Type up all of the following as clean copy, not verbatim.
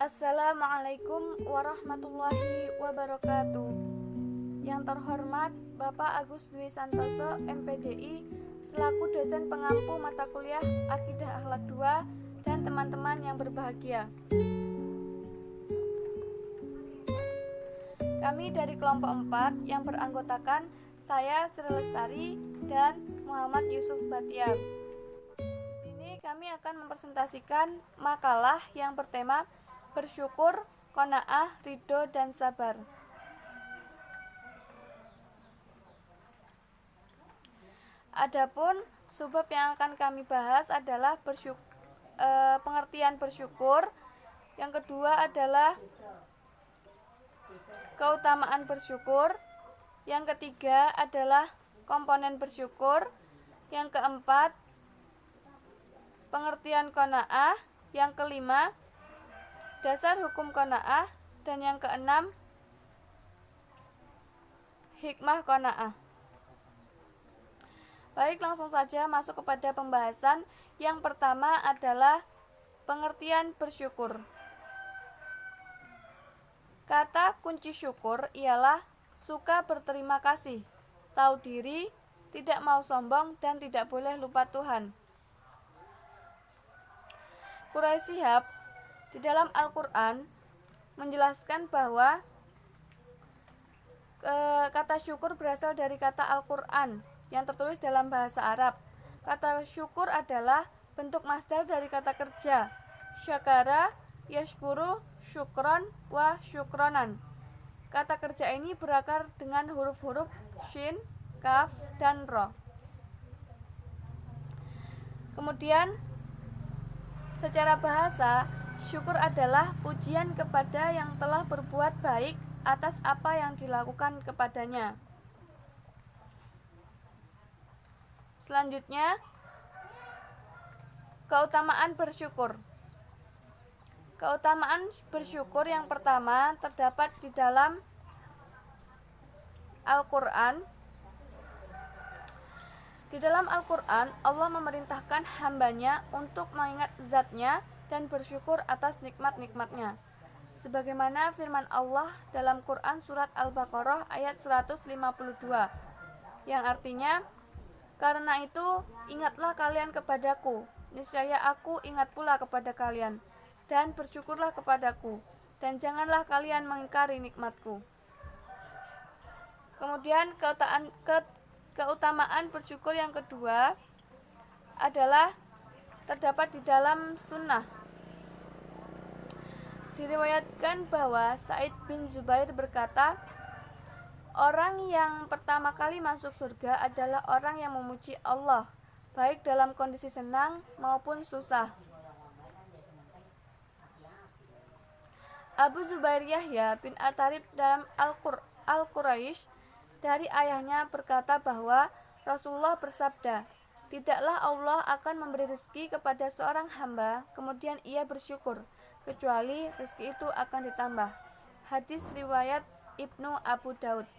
Assalamualaikum warahmatullahi wabarakatuh. Yang terhormat Bapak Agus Dwi Santoso, MPDI, selaku dosen pengampu mata kuliah Akidah Akhlak 2 dan teman-teman yang berbahagia. Kami dari kelompok 4 yang beranggotakan saya Sri Lestari dan Muhammad Yusuf Batiar. Di sini kami akan mempresentasikan makalah yang bertema bersyukur, qanaah, ridho, dan sabar. Adapun subbab yang akan kami bahas adalah pengertian bersyukur. Yang kedua adalah keutamaan bersyukur. Yang ketiga adalah komponen bersyukur. Yang keempat, pengertian qanaah. Yang kelima, dasar hukum qanaah. Dan yang keenam, hikmah qanaah. Baik, langsung saja masuk kepada pembahasan. Yang pertama adalah pengertian bersyukur. Kata kunci syukur ialah suka berterima kasih, tahu diri, tidak mau sombong, dan tidak boleh lupa Tuhan. Quraish Shihab di dalam Al-Quran menjelaskan bahwa kata syukur berasal dari kata Al-Quran yang tertulis dalam bahasa Arab. Kata syukur adalah bentuk masdar dari kata kerja syakara, yashkuru, syukron, wa syukronan. Kata kerja ini berakar dengan huruf-huruf shin, kaf, dan ro. Kemudian secara bahasa, syukur adalah pujian kepada yang telah berbuat baik atas apa yang dilakukan kepadanya. Selanjutnya, keutamaan bersyukur. Keutamaan bersyukur yang pertama terdapat di dalam Al-Quran. Di dalam Al-Quran, Allah memerintahkan hambanya untuk mengingat zatnya dan bersyukur atas nikmat-nikmatnya. Sebagaimana firman Allah dalam Quran surat Al-Baqarah ayat 152, yang artinya, karena itu ingatlah kalian kepadaku, niscaya aku ingat pula kepada kalian, dan bersyukurlah kepadaku, dan janganlah kalian mengingkari nikmatku. Kemudian keutamaan bersyukur yang kedua adalah terdapat di dalam sunnah. Diriwayatkan bahwa Sa'id bin Zubair berkata, orang yang pertama kali masuk surga adalah orang yang memuji Allah, baik dalam kondisi senang maupun susah. Abu Zubair Yahya bin Atarib dalam Al-Quraisy dari ayahnya berkata bahwa Rasulullah bersabda, tidaklah Allah akan memberi rezeki kepada seorang hamba, kemudian ia bersyukur, kecuali rezeki itu akan ditambah. Hadis riwayat Ibnu Abu Daud.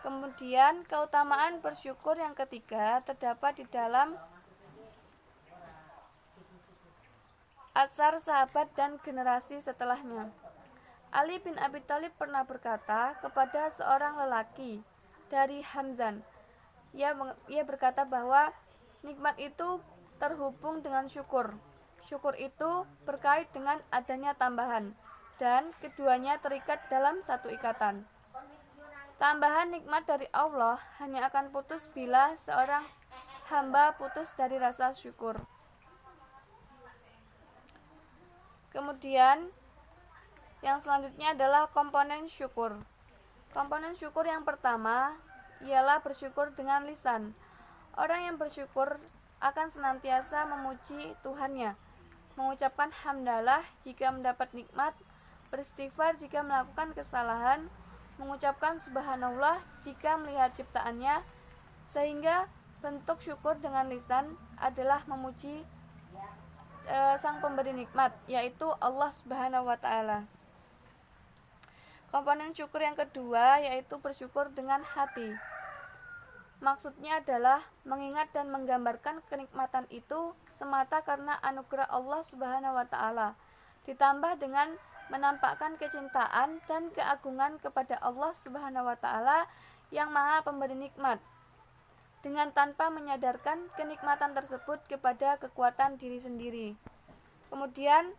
Kemudian keutamaan bersyukur yang ketiga terdapat di dalam Atsar sahabat dan generasi setelahnya. Ali bin Abi Thalib pernah berkata kepada seorang lelaki dari Hamzan. Ia berkata bahwa nikmat itu terhubung dengan syukur. Syukur itu berkait dengan adanya tambahan, dan keduanya terikat dalam satu ikatan. Tambahan nikmat dari Allah hanya akan putus bila seorang hamba putus dari rasa syukur. Kemudian yang selanjutnya adalah komponen syukur. Komponen syukur yang pertama ialah bersyukur dengan lisan. Orang yang bersyukur akan senantiasa memuji Tuhannya, mengucapkan hamdalah jika mendapat nikmat, beristighfar jika melakukan kesalahan, mengucapkan subhanallah jika melihat ciptaannya, sehingga bentuk syukur dengan lisan adalah memuji sang pemberi nikmat, yaitu Allah Subhanahu wa Ta'ala. Komponen syukur yang kedua yaitu bersyukur dengan hati. Maksudnya adalah mengingat dan menggambarkan kenikmatan itu semata karena anugerah Allah Subhanahu wa Ta'ala, ditambah dengan menampakkan kecintaan dan keagungan kepada Allah Subhanahu wa taala yang Maha Pemberi nikmat, dengan tanpa menyadarkan kenikmatan tersebut kepada kekuatan diri sendiri. Kemudian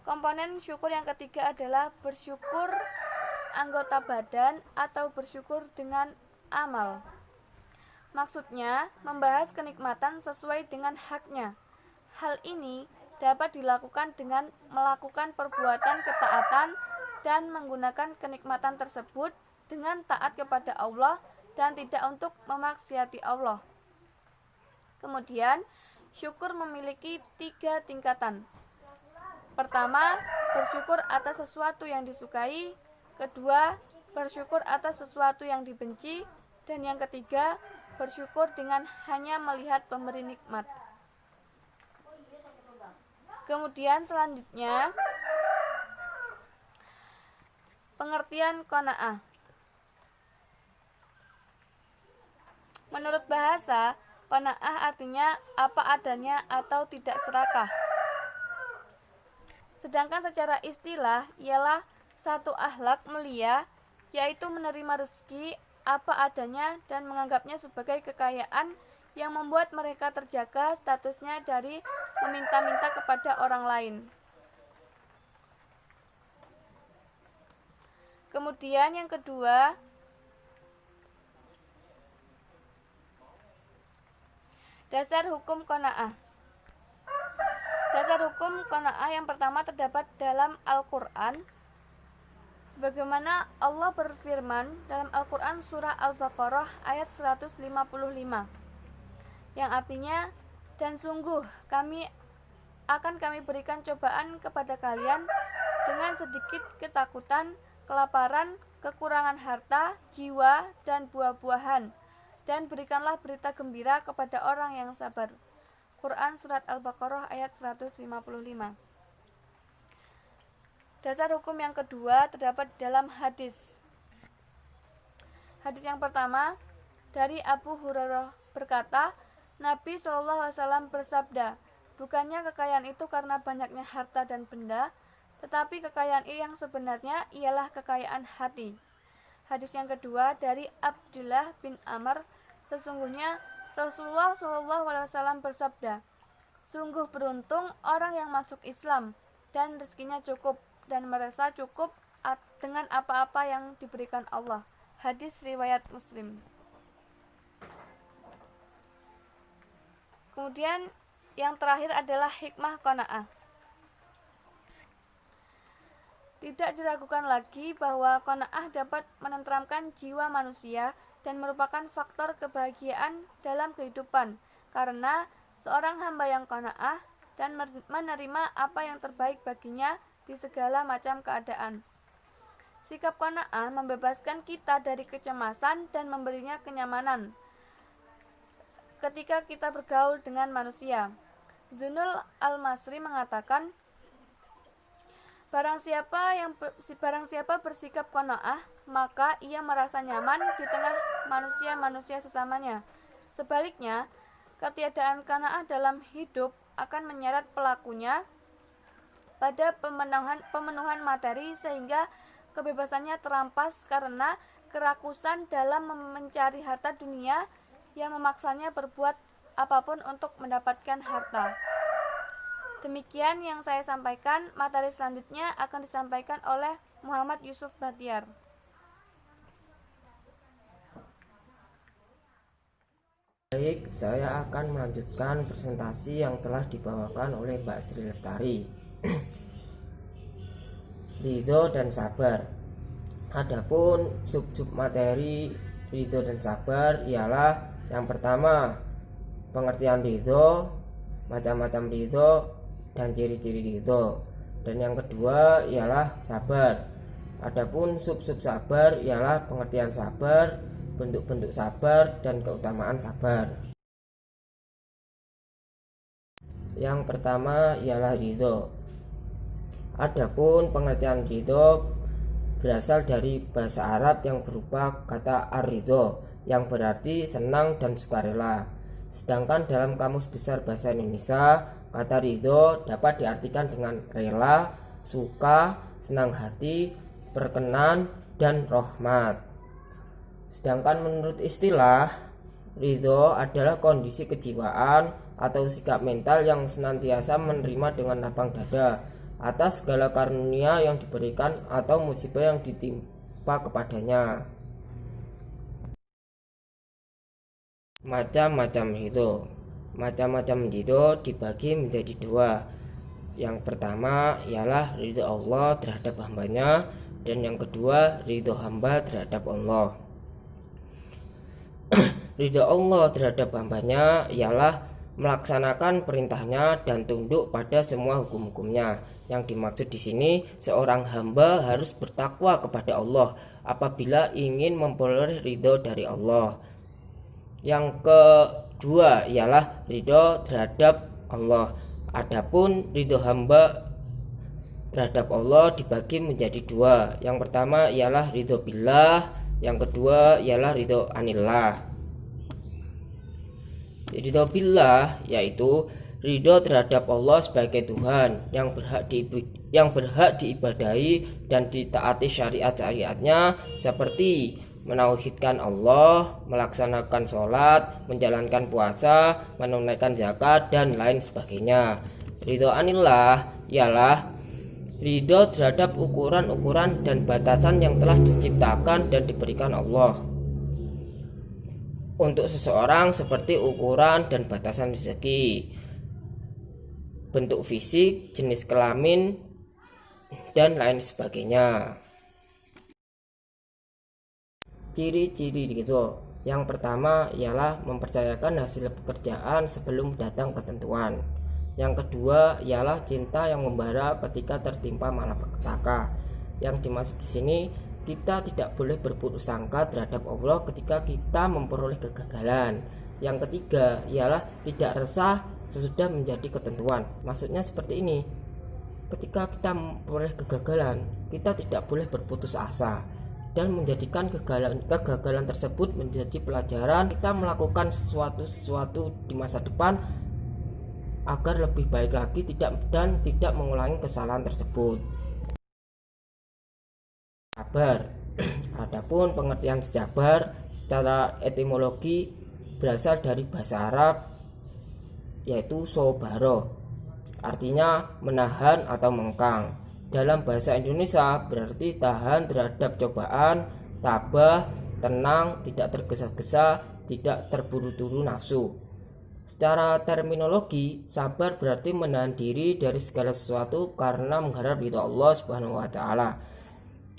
komponen syukur yang ketiga adalah bersyukur anggota badan atau bersyukur dengan amal. Maksudnya, membahas kenikmatan sesuai dengan haknya. Hal ini dapat dilakukan dengan melakukan perbuatan ketaatan dan menggunakan kenikmatan tersebut dengan taat kepada Allah dan tidak untuk memaksiati Allah. Kemudian, syukur memiliki 3 tingkatan. Pertama, bersyukur atas sesuatu yang disukai. Kedua, bersyukur atas sesuatu yang dibenci. Dan yang ketiga, bersyukur dengan hanya melihat pemberi nikmat. Kemudian selanjutnya, pengertian qanaah. Menurut bahasa, qanaah artinya apa adanya atau tidak serakah. Sedangkan secara istilah ialah satu akhlak mulia, yaitu menerima rezeki apa adanya dan menganggapnya sebagai kekayaan yang membuat mereka terjaga statusnya dari meminta-minta kepada orang lain. Kemudian yang kedua, dasar hukum qanaah. Dasar hukum qanaah yang pertama terdapat dalam Al-Quran, sebagaimana Allah berfirman dalam Al-Quran surah Al-Baqarah ayat 155, yang artinya, dan sungguh kami berikan cobaan kepada kalian dengan sedikit ketakutan, kelaparan, kekurangan harta, jiwa, dan buah-buahan, dan berikanlah berita gembira kepada orang yang sabar. Quran surat Al-Baqarah ayat 155. Dasar hukum yang kedua terdapat dalam hadis. Hadis yang pertama dari Abu Hurairah berkata, Nabi SAW bersabda, bukannya kekayaan itu karena banyaknya harta dan benda, tetapi kekayaan yang sebenarnya ialah kekayaan hati. Hadis yang kedua dari Abdullah bin Amr, sesungguhnya Rasulullah SAW bersabda, sungguh beruntung orang yang masuk Islam dan rezekinya cukup dan merasa cukup dengan apa-apa yang diberikan Allah. Hadis riwayat Muslim. Kemudian yang terakhir adalah hikmah qanaah. Tidak diragukan lagi bahwa qanaah dapat menenteramkan jiwa manusia dan merupakan faktor kebahagiaan dalam kehidupan, karena seorang hamba yang qanaah dan menerima apa yang terbaik baginya di segala macam keadaan. Sikap qanaah membebaskan kita dari kecemasan dan memberinya kenyamanan ketika kita bergaul dengan manusia. Zunul Al-Masri mengatakan, Barang siapa bersikap qanaah, maka ia merasa nyaman di tengah manusia-manusia sesamanya. Sebaliknya, ketiadaan qanaah dalam hidup akan menyeret pelakunya pada pemenuhan materi sehingga kebebasannya terampas karena kerakusan dalam mencari harta dunia yang memaksanya berbuat apapun untuk mendapatkan harta. Demikian yang saya sampaikan. Materi selanjutnya akan disampaikan oleh Muhammad Yusuf Batiar. Baik, saya akan melanjutkan presentasi yang telah dibawakan oleh Mbak Sri Lestari. Ridho dan sabar. Adapun sub-sub materi ridho dan sabar ialah yang pertama, pengertian ridho, macam-macam ridho, dan ciri-ciri ridho. Dan yang kedua ialah sabar. Adapun sub-sub sabar ialah pengertian sabar, bentuk-bentuk sabar, dan keutamaan sabar. Yang pertama ialah ridho. Adapun pengertian ridho berasal dari bahasa Arab yang berupa kata ar-ridho, yang berarti senang dan sukarela. Sedangkan dalam Kamus Besar Bahasa Indonesia, kata ridho dapat diartikan dengan rela, suka, senang hati, berkenan, dan rahmat. Sedangkan menurut istilah, ridho adalah kondisi kejiwaan atau sikap mental yang senantiasa menerima dengan lapang dada atas segala karunia yang diberikan atau musibah yang ditimpa kepadanya. Macam-macam ridho. Macam-macam ridho dibagi menjadi dua. Yang pertama ialah ridho Allah terhadap hambanya, dan yang kedua ridho hamba terhadap Allah. Ridho Allah terhadap hambanya ialah melaksanakan perintahnya dan tunduk pada semua hukum-hukumnya. Yang dimaksud di sini, seorang hamba harus bertakwa kepada Allah apabila ingin memperoleh ridho dari Allah. Yang kedua ialah ridho terhadap Allah. Adapun ridho hamba terhadap Allah dibagi menjadi dua. Yang pertama ialah ridho billah, yang kedua ialah ridho anillah. Ridho billah yaitu ridho terhadap Allah sebagai Tuhan yang berhak diibadahi dan ditaati syariat-syariatnya, seperti menauhidkan Allah, melaksanakan sholat, menjalankan puasa, menunaikan zakat, dan lain sebagainya. Ridho anillah ialah ridho terhadap ukuran-ukuran dan batasan yang telah diciptakan dan diberikan Allah untuk seseorang, seperti ukuran dan batasan rezeki, bentuk fisik, jenis kelamin, dan lain sebagainya. Ciri-ciri ridho. Yang pertama ialah mempercayakan hasil pekerjaan sebelum datang ketentuan. Yang kedua ialah cinta yang membara ketika tertimpa malapetaka. Yang dimaksud di sini, kita tidak boleh berburuk sangka terhadap Allah ketika kita memperoleh kegagalan. Yang ketiga ialah tidak resah sesudah menjadi ketentuan. Maksudnya seperti ini, ketika kita memperoleh kegagalan, kita tidak boleh berputus asa dan menjadikan kegagalan tersebut menjadi pelajaran kita melakukan sesuatu di masa depan agar lebih baik lagi dan tidak mengulangi kesalahan tersebut. Sabar. Adapun pengertian sabar secara etimologi berasal dari bahasa Arab, yaitu sobaro, artinya menahan atau mengkang. Dalam bahasa Indonesia berarti tahan terhadap cobaan, tabah, tenang, tidak tergesa-gesa, tidak terburu-buru nafsu. Secara terminologi, sabar berarti menahan diri dari segala sesuatu karena mengharap ridho Allah Subhanahu wa taala.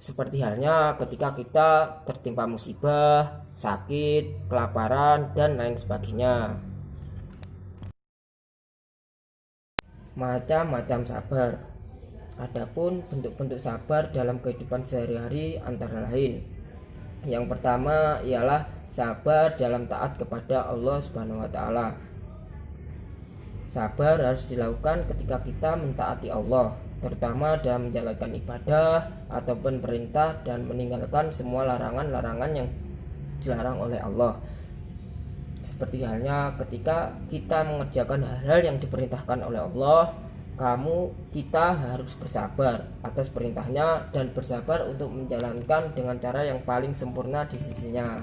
Seperti halnya ketika kita tertimpa musibah, sakit, kelaparan, dan lain sebagainya. Macam-macam sabar. Adapun bentuk-bentuk sabar dalam kehidupan sehari-hari antara lain. Yang pertama ialah sabar dalam taat kepada Allah Subhanahu wa taala. Sabar harus dilakukan ketika kita mentaati Allah, terutama dalam menjalankan ibadah ataupun perintah, dan meninggalkan semua larangan-larangan yang dilarang oleh Allah. Seperti halnya ketika kita mengerjakan hal-hal yang diperintahkan oleh Allah, kita harus bersabar atas perintahnya dan bersabar untuk menjalankan dengan cara yang paling sempurna di sisinya.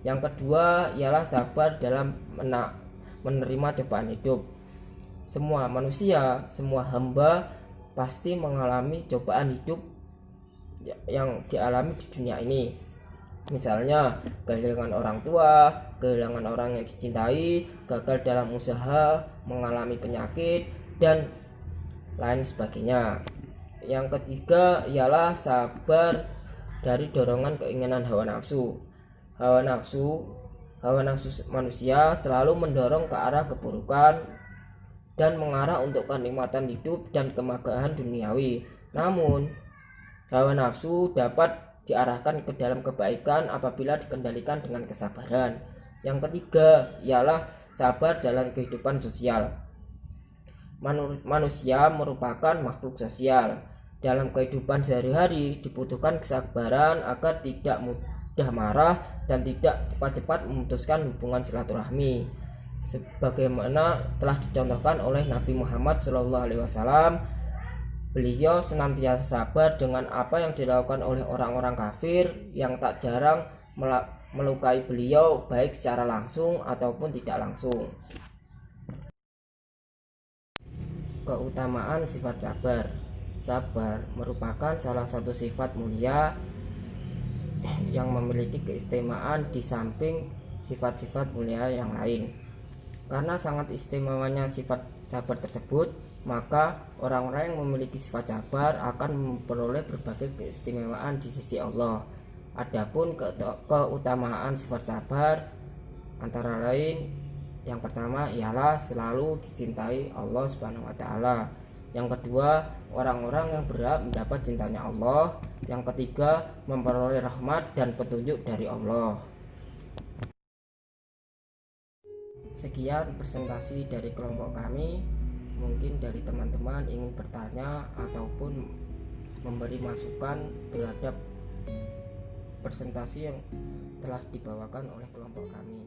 Yang kedua ialah sabar dalam menerima cobaan hidup. Semua manusia, semua hamba pasti mengalami cobaan hidup yang dialami di dunia ini. Misalnya kehilangan orang tua, kehilangan orang yang dicintai, gagal dalam usaha, mengalami penyakit, dan lain sebagainya. Yang ketiga ialah sabar dari dorongan keinginan hawa nafsu. Hawa nafsu manusia selalu mendorong ke arah keburukan dan mengarah untuk kenikmatan hidup dan kemegahan duniawi. Namun, hawa nafsu dapat diarahkan ke dalam kebaikan apabila dikendalikan dengan kesabaran. Yang ketiga ialah sabar dalam kehidupan sosial. Manusia merupakan makhluk sosial. Dalam kehidupan sehari-hari dibutuhkan kesabaran agar tidak mudah marah dan tidak cepat-cepat memutuskan hubungan silaturahmi, sebagaimana telah dicontohkan oleh Nabi Muhammad SAW Beliau senantiasa sabar dengan apa yang dilakukan oleh orang-orang kafir yang tak jarang melukai beliau baik secara langsung ataupun tidak langsung. Keutamaan sifat sabar. Sabar merupakan salah satu sifat mulia yang memiliki keistimewaan di samping sifat-sifat mulia yang lain. Karena sangat istimewanya sifat sabar tersebut, maka orang-orang yang memiliki sifat sabar akan memperoleh berbagai keistimewaan di sisi Allah. Adapun keutamaan sifat sabar antara lain, yang pertama ialah selalu dicintai Allah Subhanahu wa taala. Yang kedua, orang-orang yang berhak mendapat cintanya Allah. Yang ketiga, memperoleh rahmat dan petunjuk dari Allah. Sekian presentasi dari kelompok kami. Mungkin dari teman-teman ingin bertanya ataupun memberi masukan terhadap presentasi yang telah dibawakan oleh kelompok kami.